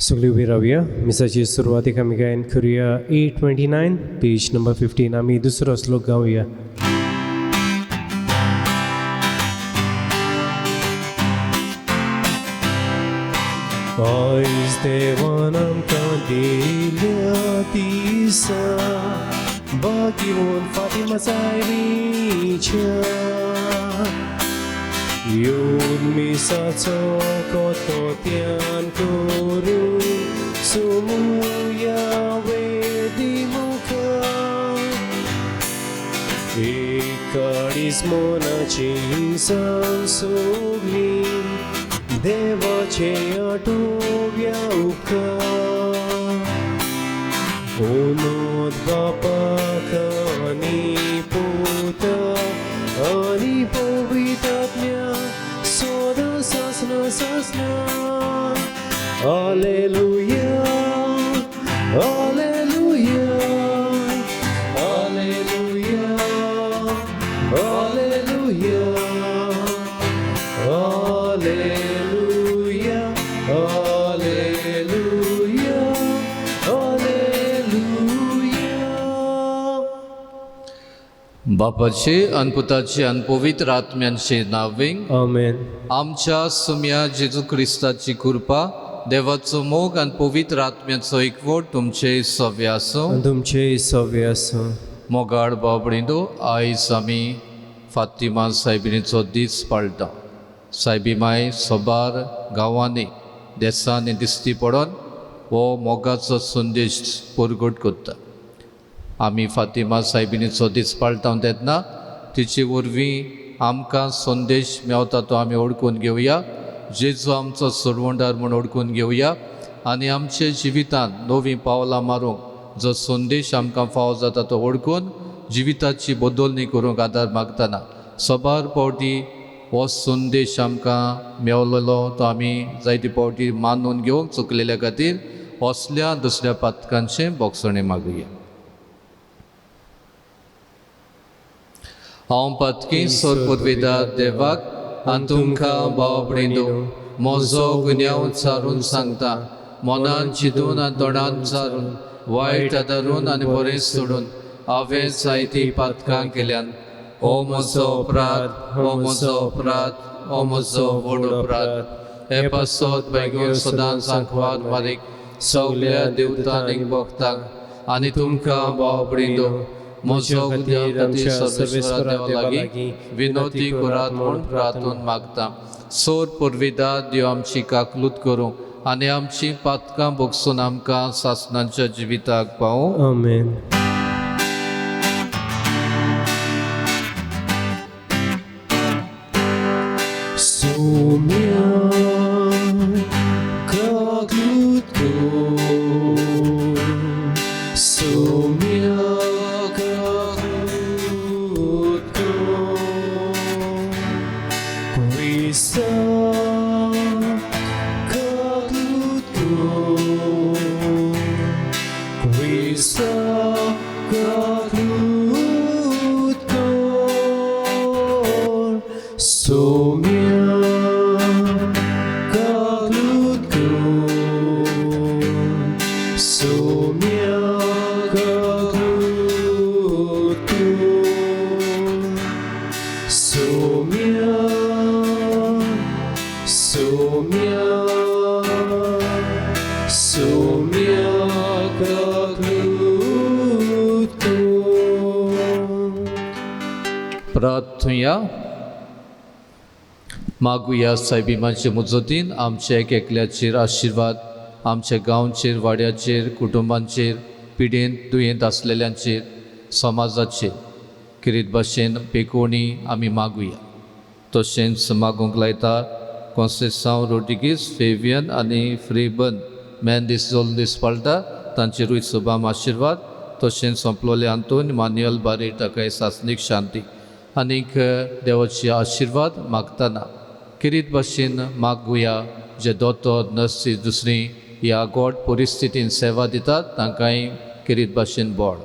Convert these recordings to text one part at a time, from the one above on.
सगळी उभी राहूया. मिसाची सुरवातीक आमी गायन करुया 829 पेज नंबर 15. आमी दुसरो श्लोक गावया. आयज देवान आमकां दिल्या दिसा बागीवन फातिमा सायबीच्या येवन मिसाचो कोतोत्यान करून सुमुया वेदी मुखार एक अडीच मोनाची हिंसां सोगली देवाचे आठव्या उपकार ओनोद बापाक आनी पुता आनी पवित्रात्म्या सोदा सासना सासना Alleluia, Alleluia, Alleluia, Alleluia, Alleluia, Alleluia, Alleluia. बापाचे आणि पुताचे आणि पवित्र आत्म्यांचे नावे Amen. आमच्या सुम्या जेजू ख्रिस्ताची कृपा देवाचो मोग आणि पवित्र आत्म्याचो एकवट तुमचे सव्य आसो. तुमचे सव्य आसो. मोगाळ बाबडींदो आयज आमी फातिमा सायबिणीचो दीस पाळटा. सायबी माय सोबार गांवांनी देसांनी दिसती पडोन हो मोगाचो संदेश परगट करता. आमी फातिमा सायबिणीचो दीस पाळटा तेन्ना तिचे वरवीं आमकां संदेश मेवता तो आमी ओळखून घेवया. जेजू आमचो सोडवणदार म्हूण ओळखून घेवया आनी आमचे जिवितांत नवीं पावलां मारूंक जो संदेश आमकां फावो जाता तो ओळखून जिविताची बदलणी करूंक आदार मागतना सोबार पावटी हो संदेश आमकां मेवलेलो तो आमी जायते पावटी मानून घेवंक चुकलेल्या खातीर असल्या दुसऱ्या पातकांचें बोगसणें मागुया. हांव पातकी सोर पुर्विदार देवाक आनी तुमकां भाव भयणीनो म्हजो गुन्यांव चारून सांगता. मनान चिंतून आनी तोंडान चारून वायट आदारून आनी बरें सोडून हांवें जायतीं पातकां केल्यान. हो म्हजो अपराध, हो म्हजो अपराध, हो म्हजो व्हड अपराध. हे पासत बेगीन सदांच सांकवाद मारीक सगल्या देवतांनीक भक्तांक आनी तुमकां भाव भयणीनो म्हजो खातीर सर्वेस्परा देवा लागीं विनोदी करात म्हूण प्रार्थून मागता. सोर पुर्विदार देव आमची काकलूत करूं आनी आमची पातकां भोगसून आमकां सासणांच्या जिविताक पावूं. आमेन. सोम्या काकलूत कर, सोम्या प्रार्थुया. मागुया सायबिमाचे मुजतीन आमचे एक एकल्याचेर आशिर्वाद आमच्या गांवचेर, वाड्याचेर, कुटुंबांचेर, पिडेंत दुयेंत आसलेल्यांचेर, समाजाचेर किरीत भाशेन पेकोवणी आमी मागुया. तशेंच मागूंक लायता कॉन्सेसांव रोड्रिगीस, फेवियन आनी फ्रेबन मॅन दीस जोल दीस पाळटा तांचेरूय सुभाम आशिर्वाद. तशेंच सोंपलोले आंतून मान्युअल बारी ताकाय सासनीक शांती आनीक देवाची आशिर्वाद मागतना किरीत भाशेन मागुया जे दोतोर नर्सी दुसरीं ह्या गोड परिस्थितीन सेवा दितात तांकांय किरीत भाशेन बोड.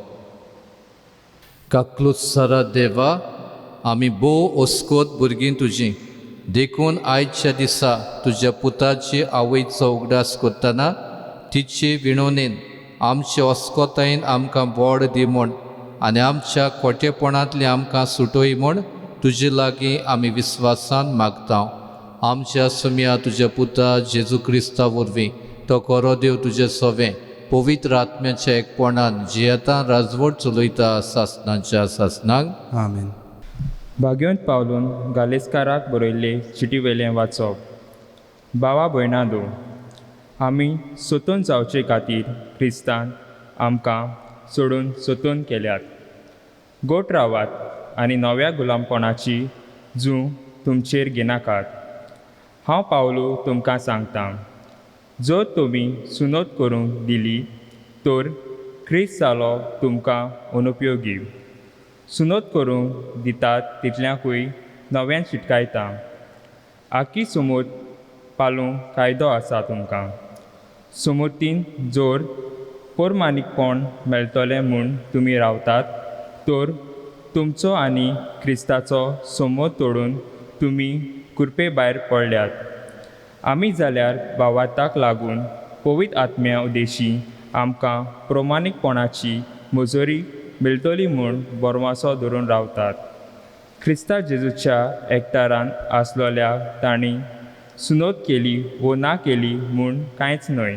काकलूत सारा देवा आमी भोव ओस्कोत भुरगीं तुजीं देखून आयच्या दिसा तुज्या पुताची आवयचो उगडास करतना तिचे विणवणेन आमचे अस्कोतायेन आमकां बोड दी म्हूण आनी आमच्या खोटेपणांतली आमकां सुटोय म्हूण तुजे लागीं आमी विस्वासान मागता. आमच्या सुम्या तुज्या पुता जेजू क्रिस्ता वरवीं तो खरो देव तुजे सोवें पवित्र आत्म्याच्या एकपणान जियेता राजवट चलयता सासणाच्या सासणाक. आमेन. भाग्यवंत पावलून गालेस्काराक बरयल्ले चिटी वेलें वाचप. भावा भयणांदो, आमी सोतून जावचे खातीर क्रिस्तान आमकां सोडून सोतून केल्यात. गोठ रावात आनी नव्या गुलामपणाची जूं तुमचेर घेनाकात. हांव पावलू तुमकां सांगतां, जर तुमी सुनोत करूंक दिली तर क्रिस्त जालो तुमकां अनुपयोगी. सुनोत करूंक दितात तितल्याकूय नव्यान शिटकायता. आखी समूत पालूंक कायदो आसा तुमकां. समूतीन जोर पोरमानीकपण मेळटलें म्हूण तुमी रावतात तर तुमचो आनी क्रिस्ताचो समोर तोडून तुमी कुरपे भायर पडल्यात. आमी जाल्यार भावार्थाक लागून पवित्र आत्म्या उदेशी आमकां प्रमाणीकपणाची मजुरी मेळटली म्हूण बोरमासो धरून रावतात. क्रिस्ता जेजूच्या एकठारान आसलोल्या तांणी सुनोत केली वो ना केली म्हूण कांयच न्हय,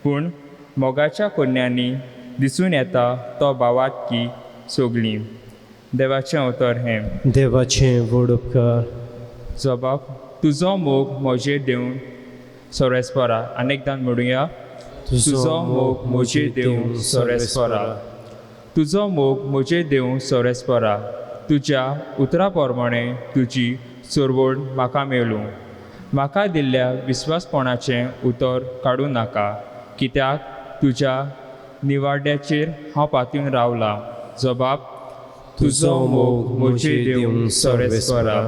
पूण मोगाच्या कन्यांनी दिसून येता तो भावात की सोगलीं. देवाचें उतर हें. देवाचें व्हड उपकार. जबाब. तुजो मोग म्हजेर देऊन सोरेस्परा. अनेकदां म्हणुया. तुजो मोग म्हजेर देऊन सोरेस्परा. तुजो मोग म्हजेर देऊन सोरेस्परा. तुज्या उतरा प्रमाणें तुजी चोरवड म्हाका मेळूं. म्हाका दिल्ल्या विस्वासपणाचें उतर काडूं नाका, कित्याक तुज्या निवाड्याचेर हांव पातून रावलां. जबाब. तुजो मोग म्हजेर देऊन सोरेस्परा.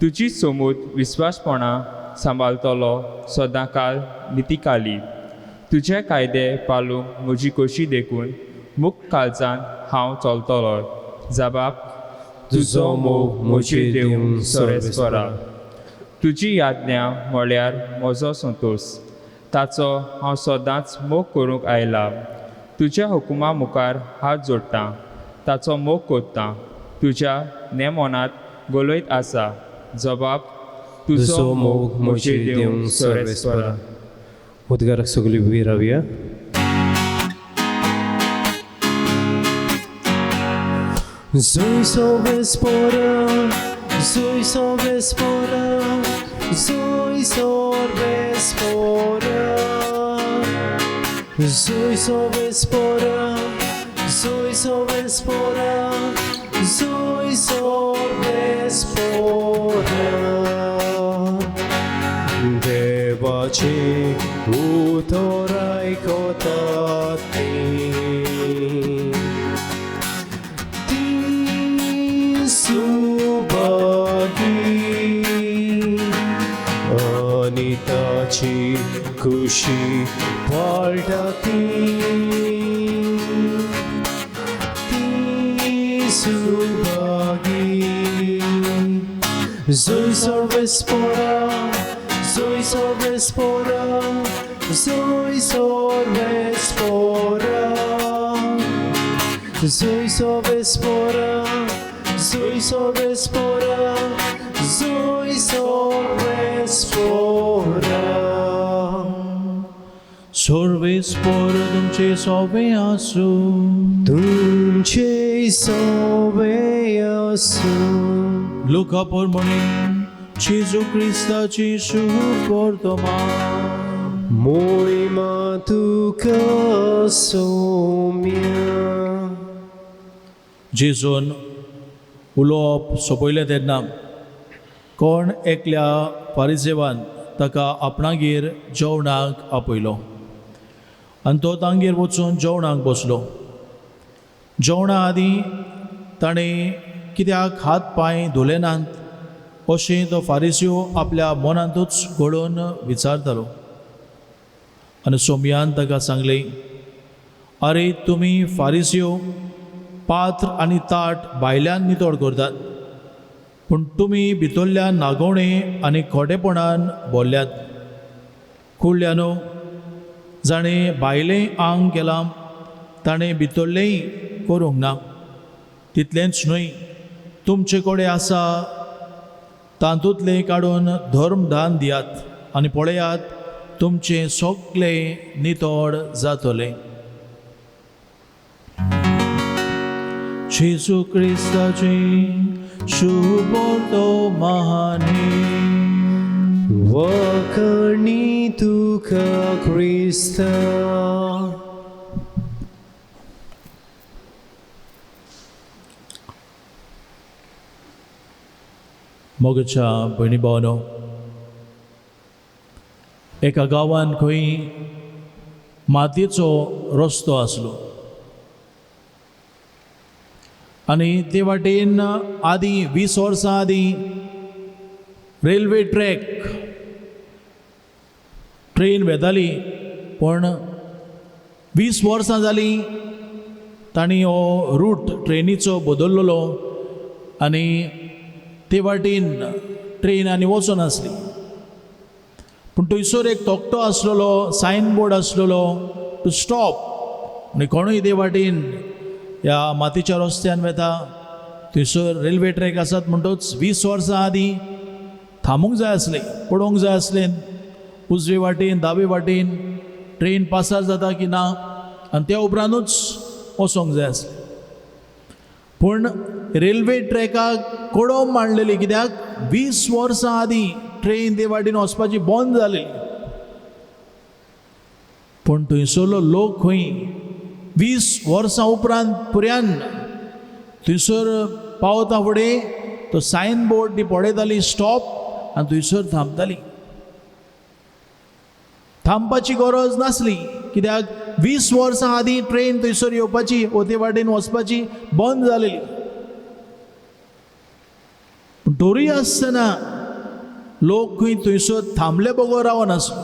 तुजी समूत विस्वासपणां सांबाळतलो सदांकाल नितिकाली. तुजे कायदे पालूंक म्हजी खोशी देखून मुक्त काळजान हांव चलतलो. जबाब. तुजो मोग म्हजेर देऊन सोरेस्परा. तुजी याज्ञा म्हळ्यार म्हजो संतोश, ताचो हांव सदांच मोग करूंक आयला. तुज्या हुकुमा मुखार हात जोडटां, ताचो मोग कोत्तां. तुज्या नेमोनांत गोलयत आसा. जबाब. तुजो मोग म्हजेर देऊन सोरेस्परा. उद्गाराक सगळीं उबीं रावया. Zoe sorbespora, Zoe sorbespora, Zoe sorbespora, Zoe sorbespora, Zoe sorbespora, Zoe sorbespora. Devaci utorai kotati. अनिताची खुशी पालटाती. ती Subhagi. Zoe sorbespora, Zoe sorbespora, Zoe sorbespora, Zoe sorbespora, Zoe sorbespora, Zoe sorbespora. सोर्वेस्पोर तुमचे सोबे आसू. तुमचे सोबे आसू. लुका पोरमोणी जेजू क्रिस्ताची शुभ वर्तमान. मोहिमा तुका सौम्या. जेजून उलोवप सोंपयलें तेन्ना कोण एकल्या फारिसेवान ताका आपणागेर जेवणाक आपयलो आनी तो तांगेर वचून जेवणाक बसलो. जेवणा आदीं ताणें कित्याक हात पांय धुले नात अशें तो फारिसियो आपल्या मनांतूच घडोवन विचारतालो. आनी सोमयान ताका सांगलें, आरे तुमी फारिसियो पात्र आनी ताट भायल्यान नितळ करतात, पूण तुमी भितरल्यान नागवणे आनी खोटेपणान भरल्यात. कुळ्यानो, जाणें भायलें आंग केलां ताणें भितरलेंय करूंक ना. तितलेंच न्हय, तुमचे कडेन आसा तातूंतलें काडून धर्मदान दियात आनी पळयात तुमचें सगळें नितळ जातलें. जेजू क्रिस्ताची शुभोर्तो महानी वखणी तुका क्रिस्ता. मोगच्या भयणी भावनो, एका गांवांत खंय मातयेचो रस्तो आसलो आनी ते वाटेन आदीं 20 वर्सां आदीं रेल्वे ट्रेन वेताली, पण 20 वर्सां जालीं तांणी हो रूट ट्रेनीचो बदललो आनी ते वाटेन ट्रेन आनी वचनासली. पूण थंयसर एक तोकटो आसलेलो, सायन बोर्ड आसलेलो टू स्टॉप. आनी कोणूय ते वाटेन ह्या मातयेच्या रस्त्यान वेता, थंयसर रेल्वे ट्रॅक आसात म्हणटच 20 वर्सां आदीं थांबूंक जाय आसलें, पळोवंक जाय आसलें उजवे वाटेन दावे वाटेन ट्रेन पासार जाता की ना, आनी त्या उपरांतूच वचोंक जाय आसलें. पूण रेल्वे ट्रॅकाक कडो मांडलेली, कित्याक 20 वर्सां आदीं ट्रेन ते वाटेन वचपाची बंद जालेली. पूण थंयसरलो लोक खंय 20 वर्सां उपरांत पर्यान थंयसर पावता फुडें तो सायन बोर्ड ती पळयताली स्टॉप, आनी थंयसर थांबताली. थांबपाची गरज नासली, कित्याक 20 वर्सां आदीं ट्रेन थंयसर येवपाची वो ते वाटेन वचपाची बंद जालेली. तरी आसतना लोक खंय थंयसर थांबले बगो रावनासलो.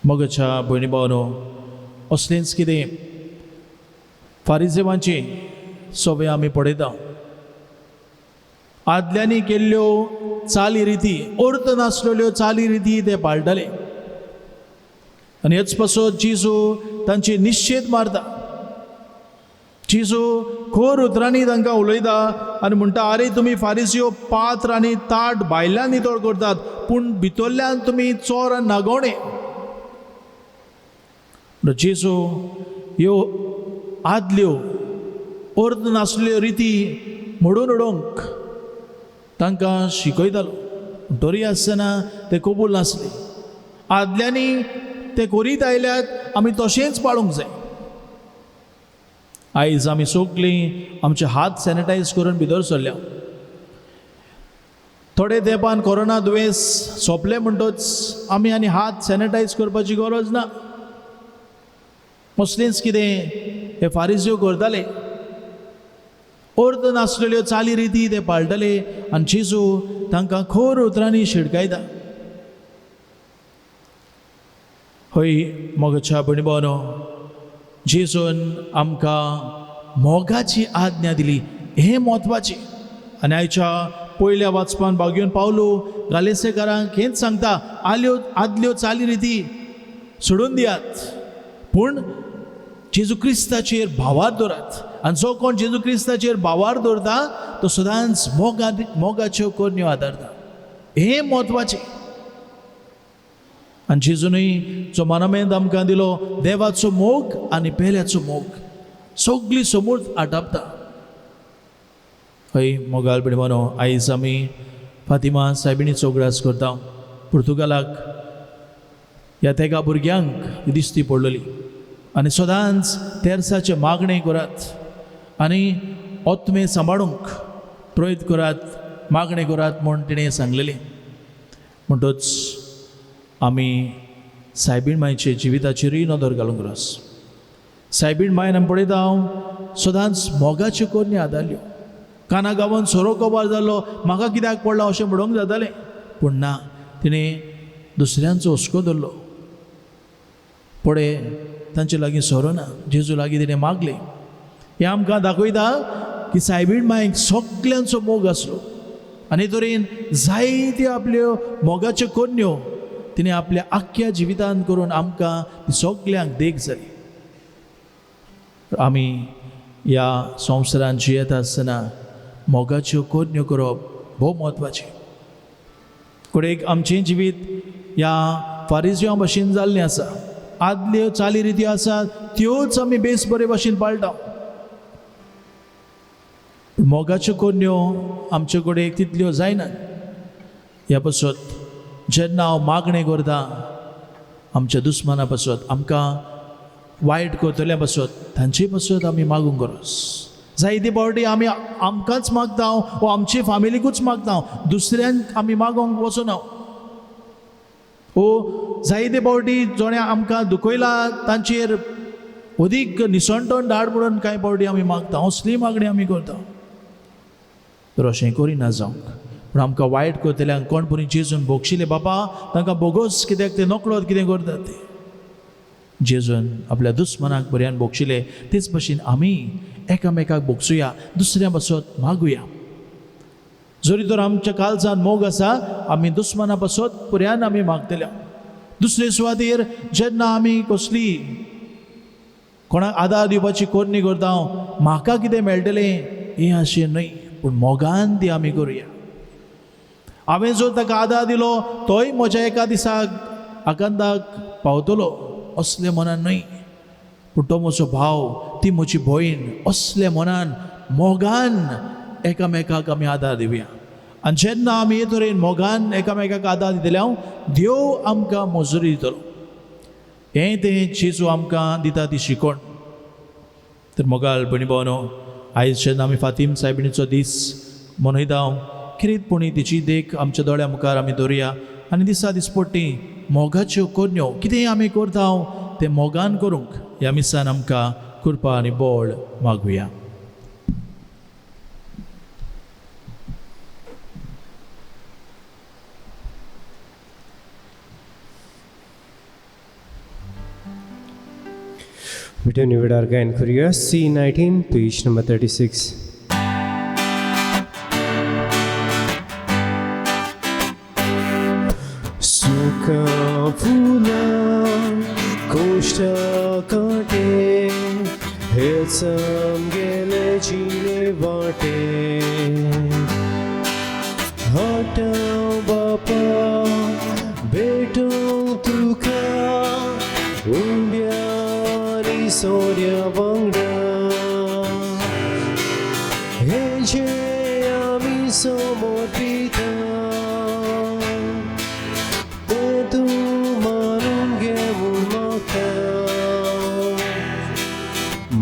मोगच्या भयणी भावनो, असलेंच कितें फारिजेवांची सवय आमी पळयता. आदल्यांनी केल्ल्यो चाली रिती, अर्थ नासलेल्यो चाली रिती ते पाळटाले. आनी हेच पासत जेजू तांची निश्चेत मारता. जेजू खोर उतरांनी तांकां उलयता आनी म्हणटा, आरे तुमी फारिजियो पात्र आनी ताट भायल्यान नितळ करतात, पूण भितरल्यान तुमी चोर आनी नागोणे. जेजू ह्यो आदल्यो अर्थ नासल्यो रिती मोडून उडोवंक तांकां शिकयतालो. तरी आसतना ते कबूल नासले. आदल्यांनी ते करीत आयल्यात, आमी तशेंच पाळूंक जाय. आयज आमी सगळीं आमचे हात सॅनिटायज करून भितर सरल्या. थोडे तेंपान कोरोना दुयेंस सोंपलें म्हणटच आमी आनी हात सॅनिटायज करपाची गरज ना. असलेंच कितें हे फारिजियो करताले, अर्थ नासलेल्यो चाली रिती ते पाळटाले आनी जेजू तांकां खोर उतरांनी शिडकायता. हय मोगच्या भयणी भावनो, जेजून आमकां मोगाची आज्ञा दिली, हें म्हत्वाचें. आनी आयच्या पयल्या वाचपान भाग्योन पावलो गालेसेकारांक हेंच सांगता, आदल्यो चाली रिती सोडून दियात, पूण जेजू क्रिस्ताचेर भावार दवरात. आनी जो कोण जेजू क्रिस्ताचेर भावार दवरता तो सदांच मोगाच्यो करण्यो आदारता. हें म्हत्वाचें. आनी जेजूनय जो मानमेंत आमकां दिलो, देवाचो मोग आनी पेल्याचो मोग सगळी समूर्त आटापता. हय मोगाल भयणीनो, आयज आमी फातिमा सायबिणीचो उगडास करता. पुर्तुगालाक ह्या तेगा भुरग्यांक दिश्टी पडलेली आनी सदांच तेर्साचे मागणे करात आनी ओत्मे सांबाळूंक प्रयत्न करात, मागणे करात म्हूण तिणें सांगलेलें. म्हणटच आमी सायबीण मांयचे जिविताचेरूय नदर घालूंक रस. सायबीण मांयन आमी पळयता हांव सदांच मोगाच्यो करण्यो आदारल्यो. काना गांवांत सोरो कोबार जाल्लो, म्हाका कित्याक पडला अशें म्हणूंक जातालें, पूण ना, तिणें दुसऱ्यांचो हुस्को धरलो. पळय तांचे लागीं सोरो ना, जेजू लागीं तिणें मागलें. हें आमकां दाखयता की सायबीण मांयक सगळ्यांचो मोग आसलो आनी तरेन जायत्यो आपल्यो मोगाच्यो कन्यो तिणें आपल्या आख्ख्या जिवितान करून आमकां सगल्यांक देख जाली. आमी ह्या संवसारांत जियेता आसतना मोगाच्यो कन्यो करप भोव म्हत्वाचें. कोडेक आमचें जिवीत ह्या फारिजियां भाशेन जाल्लें आसा. आदल्यो चाली रिती आसात त्योच आमी बेस बरे भाशेन पाळटा. मोगाच्यो कन्यो आमचे कडेन तितल्यो जायनात. ह्या पासत जेन्ना हांव मागणें करतां आमच्या दुस्माना पासत आमकां वायट करतल्या पासत तांचे पासत आमी मागूंक गरज. जायते फावटी आमी आमकांच मागता वा आमचे फॅमिलीकूच मागता, दुसऱ्यांक आमी मागोंक वचना. ओ जायते फावटी जोणे आमकां दुखयला तांचेर अदीक निसणटण धाड म्हणून कांय फावटी आमी मागता, असली मागणी आमी करता. तर अशें करिना जावंक. पूण आमकां वायट करतल्यांक कोण पुरी जेजून भोगशिले बाबा तांकां बोगोस कित्याक ते नकळत कितें करतात ते. जेजून आपल्या दुस्मनाक बऱ्यान भोगशिले तेच भशेन आमी एकामेकाक भोगसुया, दुसऱ्या पासत मागुया. जरी तर आमच्या काळजान मोग आसा आमी दुस्मना पासत पुऱ्यान आमी मागतल्या. दुसरे सुवातेर जेन्ना आमी कसली कोणाक आदार दिवपाची कोरणी करता म्हाका कितें मेळटलें हें अशें न्हय, पूण मोगान ती आमी करुया. हांवें जर ताका आदार दिलो तोय म्हज्या एका दिसाक आकांताक पावतलो असले मनान न्हय, पूण तो म्हजो भाव ती म्हजी भयण असले मनान मोगान एकामेकाक आमी आदार दिवया. आनी जेन्ना आमी हे तरेन मोगान एकामेकाक आदार दितल्या देव आमकां मजुरी दितलो. हें तें जेजू आमकां दिता ती शिकवण. तर मोगाल भयणी भावांनो, आयज जेन्ना आमी फातीम सायबिणीचो दीस मनयता खरीतपणी तिची देख आमच्या दोळ्या मुखार आमी दवरुया आनी दिसा दिसपट्टी मोगाच्यो कन्यो कितेंय आमी करता तें मोगान करूंक ह्या मिसान आमकां कृपा आनी बळ मागुया. Video निवडार गायन करूया. C19 page number 36. सुखा फुला गोष्ट काटे हेच गेले जिणे वाटे हटाव बापा भेटू तुका उंड्या सोर्या वांगडा हे जे आमी समोर पिता ते तूं मारून घेवून म्हाका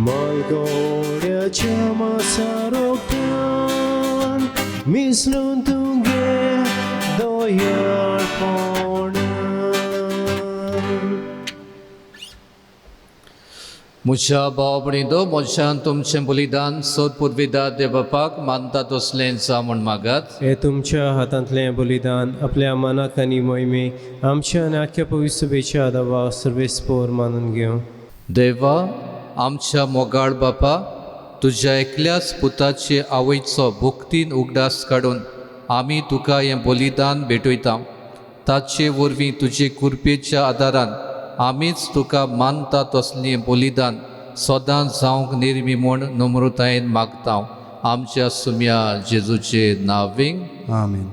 मालगोड्याच्या मासारोगतान मिसळून तुगे दोयाळपण. म्हज्या भाव भयणींनो, म्हज्यान तुमचें बलिदान सोद पुर्विदा देवबापाक मानतात असलें जा म्हूण मागात. हे तुमच्या हातांतलें बलिदान आपल्या मनाक आनी मोहिमे आमच्या आनी आख्या पवित्र सभेच्या आदावा सर्वेस्पोर मानून घेवं. देवा, आमच्या मोगाळ बापा, तुज्या एकल्याच पुताचे आवयचो भुक्तीन उगडास काडून आमी तुका हें बलिदान भेटयता. ताचे वरवीं तुजे कृपेच्या आदारान आमीच तुका मानतात असली बलिदान सदांच जावंक निर्मी म्हूण नम्रतायेन मागता. आमच्या सुम्या जेजूचे नांवें आमेन.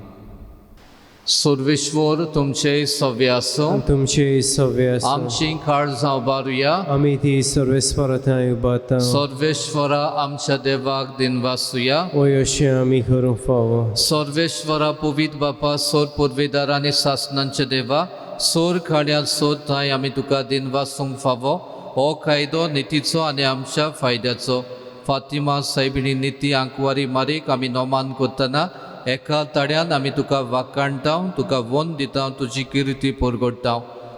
सर्वेश्वर तुमचे सव्य आसूं. तुमचे सव्य आमची काळजां उबारुया. आमी ती सर्वेस्परताय उबारता. सर्वेश्वरा आमच्या देवाक दिनवासुया. वय अशें आमी करूंक फावो. सर्वेश्वरा पवित्र बापा, सोर पुर्विदार आनी सासणांचे देवा, सोर खाड्यात सोर थंय आमी तुका दिनवासूंक फावो. हो कायदो नितीचो आनी आमच्या फायद्याचो. फातिमा सायबिणी निती आंकवारी मारीक आमी नोमान करतना एका तड्यान आमी तुका वाकाणटा, तुका वोन दिता, तुजी किर्ती परगडटा.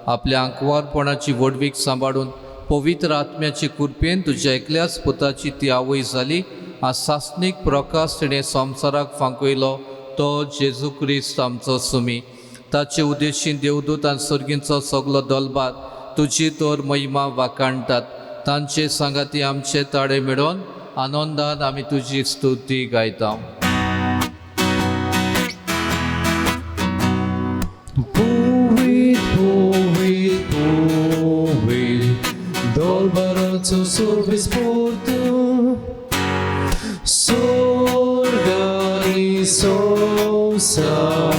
आपल्या आंकवारपणाची वडवीक सांबाळून पवित्र आत्म्याची कृपेन तुज्या एकल्याच पुताची ती आवय जाली. आ सासणीक प्रकाश तिणें संवसाराक फांकयलो तो जेजू क्रिस्त आमचो सुमी. ताचे उद्देशीन देवदूत आनी सर्गींचो सगलो दलबार तुजी तर महिमा वाकाणटात. तांचे सांगाती आमचे ताळे मेळोन आनंदान आमी तुजी स्तुती गायता. so sobresporto Sorgani sosa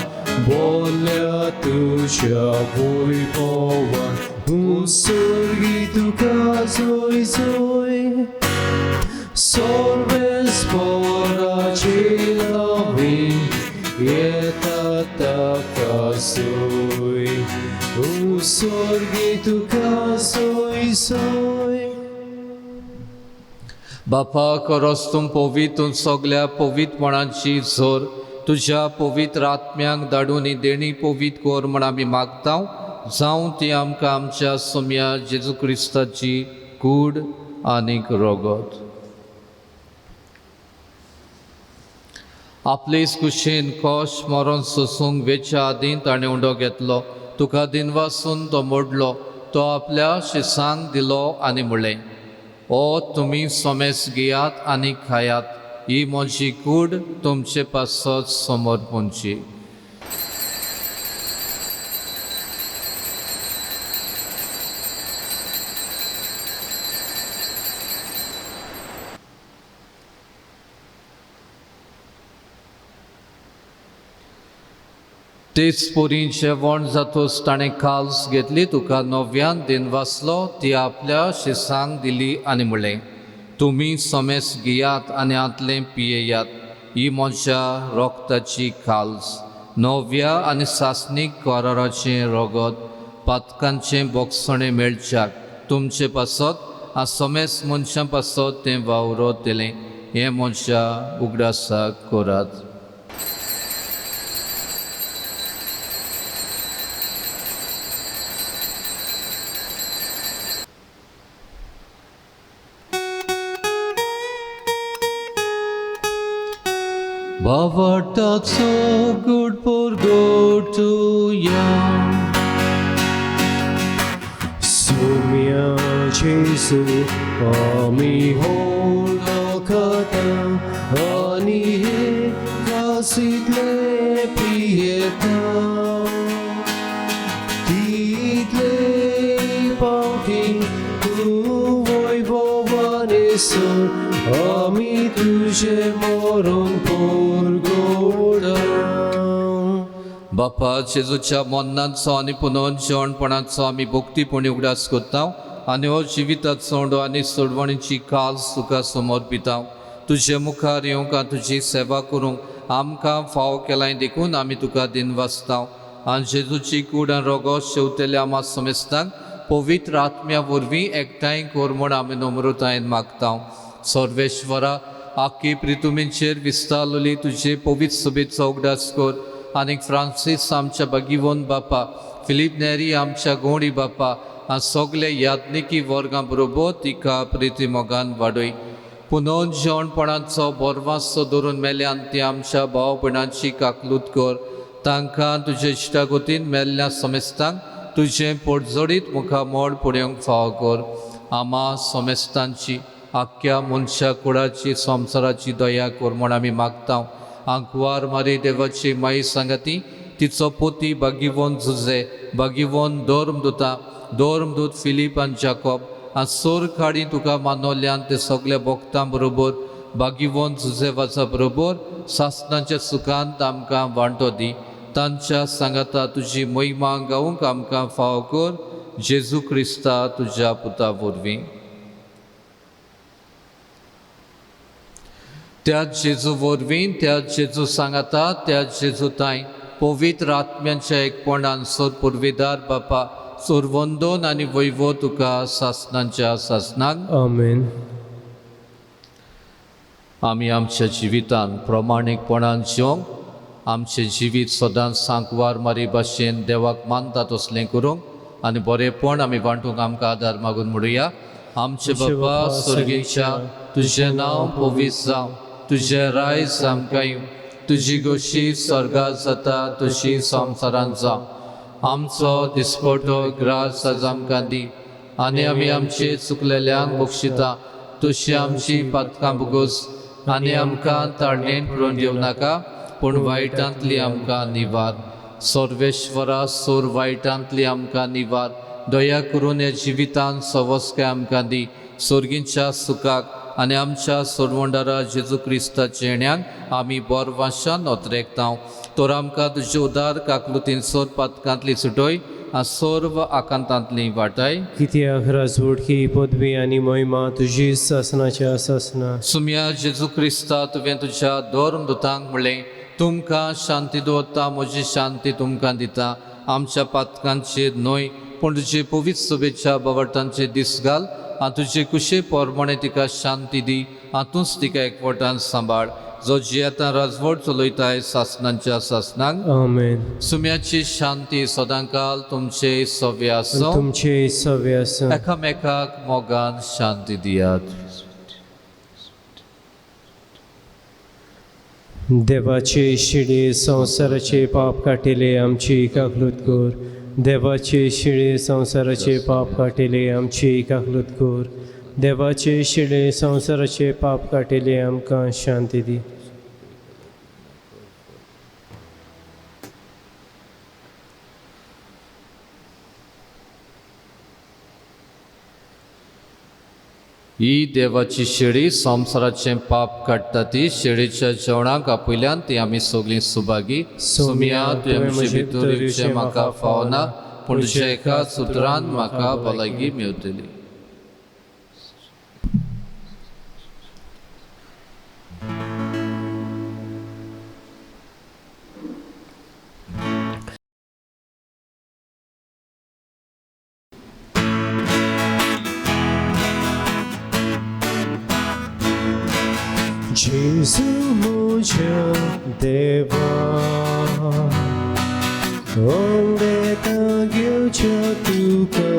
Bolia tuja voipova Usurgi tu casoi soi Solves pora cilavi Eta takasoi Usurgi tu casoi soi बापा खरोच तूं पवित्र सगळ्या पवित्रपणांची जोर तुझ्या पवित्र आत्म्यांक धाडून ही देणी पवित्र कोर म्हण आमी मागता जावं ती आमकां आमच्या सोम्या जेजू क्रिस्ताची कूड आनीक रगत आपलेच कुशीन कोश मरण सोसूंक वेच्या आदीं ताणें उंडो घेतलो तुका दिनवासून तो मोडलो तो आपल्या शिसांक दिलो आनी म्हणलें ओ तुमी सोमेस घेयात आनी खायात ही म्हजी कूड तुमचे पासत समर्पणची तेच पोरी जेवण जातोच ताणें काल्स घेतली तुका नव्यान दिनवासलो ती आपल्या शिसांक दिली आनी म्हणलें तुमी सोमेस घेयात आनी आतलें पियेयात ही म्हज्या रोगताची काल्स नव्या आनी सासणीक कराराचें रगत पातकांचें बोगसणें मेळच्याक तुमचे पासत आ सोमेस मनशां पासत तें वावरत दिलें हें म्हज्या उगडासाक करात Bavartaco good porgotuja Sumia Jesu Ami holokata Ani he kasitle pieta Title pauki tu voivovanesor Ami tuje moron porgoda बापा जेजूच्या मरणाचो आनी पुनर्जीवणपणाचो आमी भक्तीपणी उगडास करता आनी हो जिविताचो सोंडो आनी सोडवणीची काल्स तुका समर्पिता तुजे मुखार येवंक तुजी सेवा करूंक आमकां फाव केलाय देखून आमी तुका दिनवासता आनी जेजूची कूड आनी रगत शेवतेल्या आमा समेस्तांक पवित्र आत्म्या वरवीं एकठांय कर म्हूण आमी नम्रतायेन मागता सर्वेश्वरा आख्खी प्रितुमींचेर विस्तारलेली तुजे पवित्र सभेचो उगडास कर आनीक फ्रांसीस आमच्या भगिवोन बापा फिलीप नेरी आमच्या गोंडी बापा आ सगळे याज्ञिकी वर्गां बरोबर तिका प्रिती मोगान वाडय पुनर्जीवणपणाचो बोरवासो धरून मेल्यान ती आमच्या भाव भयणांची काकलूत कर तांकां तुजे इश्टागोतीन मेल्ल्या समेस्तांक तुजें पोटजोडीत मुखामोड पुडेवंक फाव कर आमा समेस्तांची आख्ख्या मनशा कुळाची संवसाराची दया कर म्हूण आमी मागता आंकवार मारी देवाची माई सांगाती तिचो पोती बागिवोन झुजे बागिवोन दोर्मदूत फिलीप आनी जाकोब आ सोर खाडी तुका मानवल्यान ते सगळे भक्तां बरोबर बागिवोन झुजे वाचा बरोबर सासणाच्या सुखांत आमकां वांटो दी तांच्या सांगाता तुजी महिमा गावूंक आमकां फाव कर जेजू क्रिस्ता तुज्या पुता वरवीं त्याच जेजू वरवीं त्याच जेजू सांगाता त्याच जेजू ताई पवित्र आत्म्यांच्या एकपणान सोर पुर्विदार बापा सोरवंदोन आनी वैभव तुका सासणांच्या सासणाक Amen आमी आमच्या जिवितान प्रमाणीकपणान जिवंक आमचें जिवीत सदांच सांकवार मारी भाशेन देवाक मानता तसलें करूंक आनी बरेपण आमी वांटूंक आमकां आदार मागून म्हणुया आमचे बापा स्वर्गीच्या तुजें नांव पवित्र जावं तुजें रायज आमकां येवं तुजी गोशी स्वर्गांत जाता तशी संवसारांत जावं आमचो दिसपटो ग्रास आज आमकां दी आनी आमी आमचे चुकलेल्यांक बक्षिता तशी आमची पातकां बुगोस आनी आमकां ताळणेन पडून दिवं नाका पूण वायटांतली आमकां निवार सर्वेश्वरा सोर वायटांतली आमकां निवार दया करून ह्या जिवितान सवस्काय आमकां दी सोर्गींच्या सुखाक आनी आमच्या सोडवंडारा जेजू क्रिस्ताचे येण्याक आमी बोरवाशान नोतरेकतांव तर आमकां तुजे उदार काकलुतीन सोर पातकांतली सुटोय आ सोर्व आकांतांतली वाटाय कित्याक राजवडकी पदवी आनी महिमा तुजी सासनाच्या सासना सुम्या जेजू क्रिस्ता तुवें तुज्या धोर्म दुतांक म्हणलें तुमकां शांती दवरता म्हजी शांती तुमकां दिता आमच्या पातकांचेर न्हय पूण तुजे पवित्र सुबेच्या बावटांचेर दीस घाल आ तुजे कुशे पोरमणे तिका शांती दी हातूंच तिका एकवटान सांबाळ जो जियेता राजवट चलयताय सासनांच्या सासनाक आमेन सुम्याची शांती सदांकाल तुमचे सव्य आसूं तुमचे सव्य आसूं एकामेकाक मोगान शांती दियात देवाचे शिडे संवसाराचे पाप काटिले आमची काकलूत कोर देवाचे शिडे संवसाराचे पाप काटिले आमची काकलूत कोर देवाचे शिडे संवसाराचे पाप काटिले आमकां शांती दी ही देवाची शेळी संवसाराचें पाप काडटा ती शेळीच्या जेवणाक आपयल्यान ती आमी सगळीं सुभागी सुमिया तुवें म्हजे भितर येवचें म्हाका फावना पूण तुज्या एका सुत्रान म्हाका भलायकी मेवतली जेजू म्हज्या देवा ओंडेतां घेवच्या तुका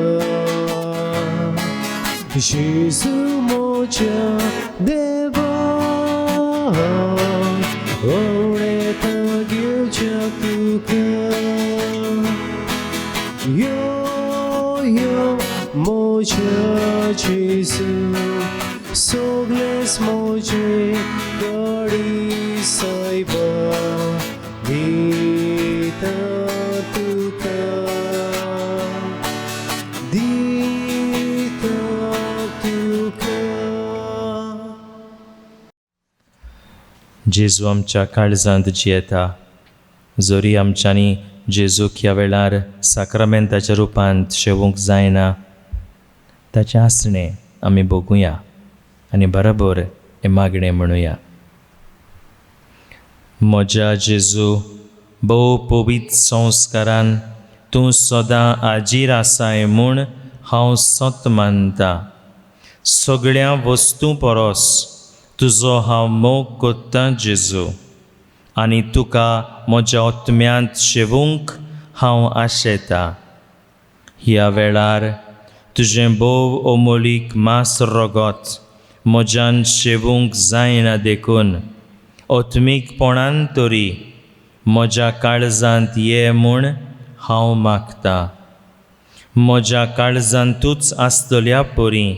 जेजू म्हज्या देवा ओंडेतां घेवच्या तुका यो यो म्हज्या जेजू सगळेच मोजे गडी सायबा दिता तुका दिता तुका जेजू आमच्या काळजांत जियेता जोरी आमच्यांनी जेजूक ह्या वेळार साक्रामेंताच्या रुपांत शेवूंक जायना ताचें आसणें आमी बगुया आनी बरोबर हे मागणें म्हणुया म्हज्या जेजू भोव पवित्र संस्कारान तूं सदां आजीर आसाय म्हूण हांव सत मानता सगळ्या वस्तू परस तुजो हांव मोग कोत्ता जेजू आनी तुका म्हज्या आत्म्यांत शेवूंक हांव आशेता ह्या वेळार तुजें भोव अमोलीक मास रगत म्हज्यान शेवूंक जायना देखून आत्मीकपणान तरी म्हज्या काळजांत ये म्हूण हांव मागतां म्हज्या काळजांतूच आसतल्या परी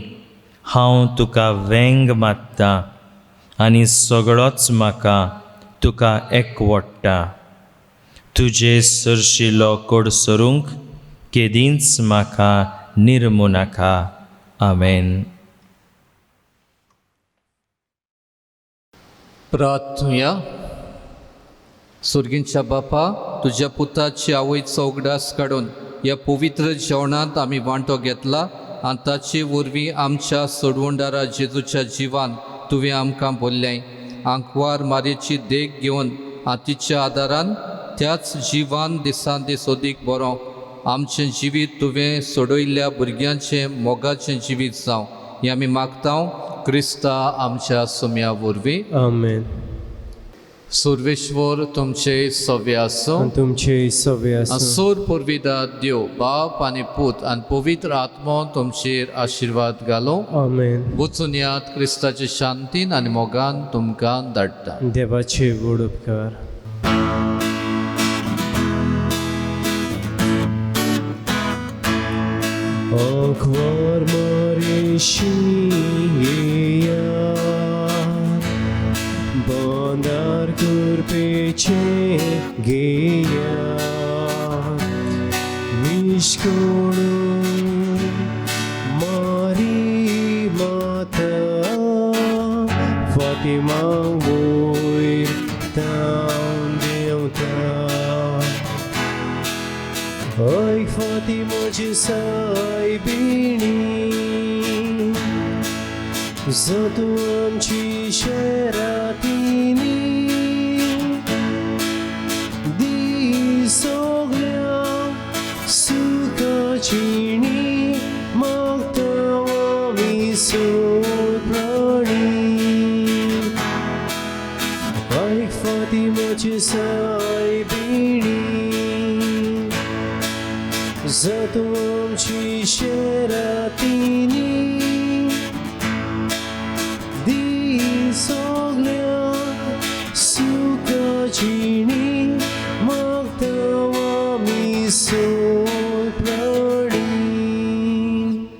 हांव तुका वेंग मात्तां आनी सगळोच म्हाका तुका एकवडटा तुजे सरशिलो कोडसरूंक केदींच म्हाका निर्मू नाका आमेन प्रार्थुया सुर्गींच्या बापा तुज्या पुताची आवयचो उगडास काडून ह्या पवित्र जेवणांत आमी वांटो घेतला आनी ताचे वरवीं आमच्या सोडवंडारा जेजूच्या जिवान तुवें आमकां बोल्लें आंकवार मारयेची देख घेवन तिच्या आदारान त्याच जिवान दिसान दीस ओदीक बरो आमचें जिवीत तुवें सोडयल्ल्या भुरग्यांचें मोगाचें जिवीत जावं हें आमी मागतांव क्रिस्ता आमच्या सुम्या वरवीं आमेन सर्वेश्वर तुमचे सव्य आसूं तुमचे सव्य आसूं सोर पुर्विदा देव बाप आनी पूत आनी पवित्र आत्मो तुमचेर आशिर्वाद घालो आमेन वचून यात क्रिस्ताचे शांतीन आनी मोगान तुमकां धाडटा देवाचे व्हड उपकार आंकवार मारयेची बांदार करपेचे गेया इश्कोणू मारी माता फातिमा वयर तावन देवता Oi Fatima de saibini Zato amci sheratini Di soglia sukachini Magtawa mi soprani Oi Fatima de saibini Zato amci sheratini Di soglia sukachini Magtawa mi